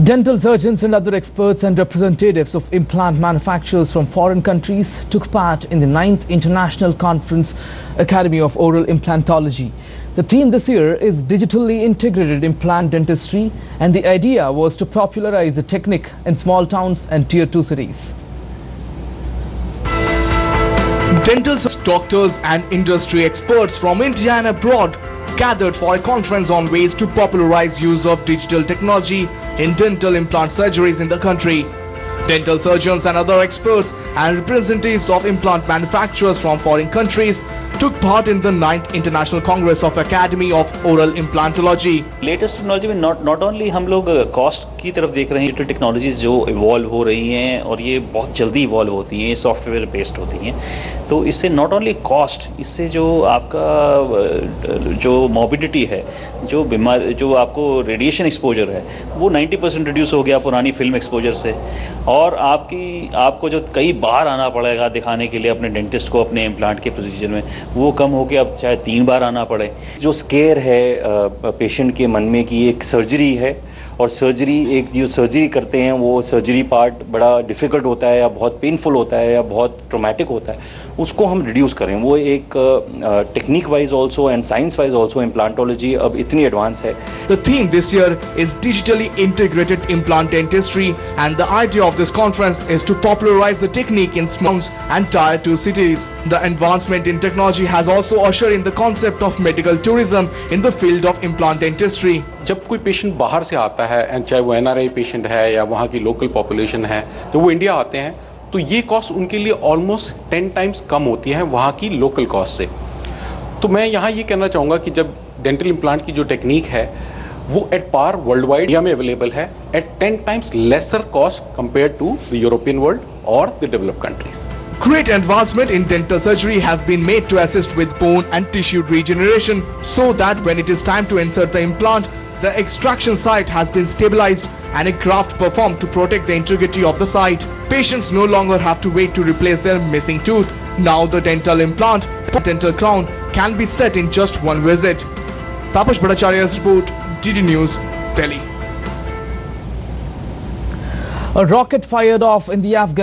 Dental surgeons and other experts and representatives of implant manufacturers from foreign countries took part in the 9th International Conference Academy of Oral Implantology. The theme this year is digitally integrated implant dentistry, and the idea was to popularize the technique in small towns and Tier 2 cities. Dental doctors and industry experts from India and abroad gathered for a conference on ways to popularize use of digital technology in dental implant surgeries in the country. Dental surgeons and other experts and representatives of implant manufacturers from foreign countries took part in the 9th International Congress of Academy of Oral Implantology. Latest technology में not only हम लोग cost की तरफ देख रहे हैं, digital technologies जो evolve हो रही हैं और ये बहुत जल्दी इवॉल्व होती हैं, ये सॉफ्टवेयर बेस्ड होती हैं, तो इससे नॉट ओनली कॉस्ट, इससे जो आपका जो मॉर्बिडिटी है, जो बीमारी, जो आपको रेडिएशन एक्सपोजर है, वो 90% रिड्यूस हो गया पुरानी फिल्म एक्सपोजर से, और आपको जो कई बार आना पड़ेगा दिखाने के लिए अपने डेंटिस्ट को अपने इम्प्लांट के प्रोसीजर में, वो कम हो के अब शायद 3 बार आना पड़े। जो स्केयर है पेशेंट के मन में कि एक सर्जरी है, और सर्जरी एक जो सर्जरी करते हैं वो सर्जरी पार्ट बड़ा डिफ़िकल्ट होता है या बहुत पेनफुल होता है या बहुत ट्रॉमेटिक होता है, उसको हम रिड्यूस करें। वो एक technique wise also and science wise also implantology अब इतनी एडवांस है। The theme this year is digitally integrated implant dentistry, and the idea of this conference is to popularize the technique in small and Tier 2 cities. The advancement in technology has also ushered in the concept of medical tourism in the field of implant dentistry. जब कोई patient बाहर से आता है, चाहे वो NRI patient है या वहाँ की लोकल पॉपुलेशन है, जब वो इंडिया आते हैं तो ये कॉस्ट उनके लिए ऑलमोस्ट 10 टाइम्स कम होती है वहाँ की लोकल कॉस्ट से। तो मैं यहाँ ये कहना चाहूँगा कि जब डेंटल इम्प्लांट की जो टेक्निक है वो at par worldwide India में अवेलेबल है at 10 times lesser cost compare to the European world और the developed countries. Great advancement in dental surgery have been made to assist with bone and tissue regeneration, so that when it is time to insert the implant, the extraction site has been stabilized and a graft performed to protect the integrity of the site. Patients no longer have to wait to replace their missing tooth. Now the dental implant, dental crown, can be set in just one visit. Tapash Bhattacharya's report, DD News, Delhi. A rocket fired off in the Afghan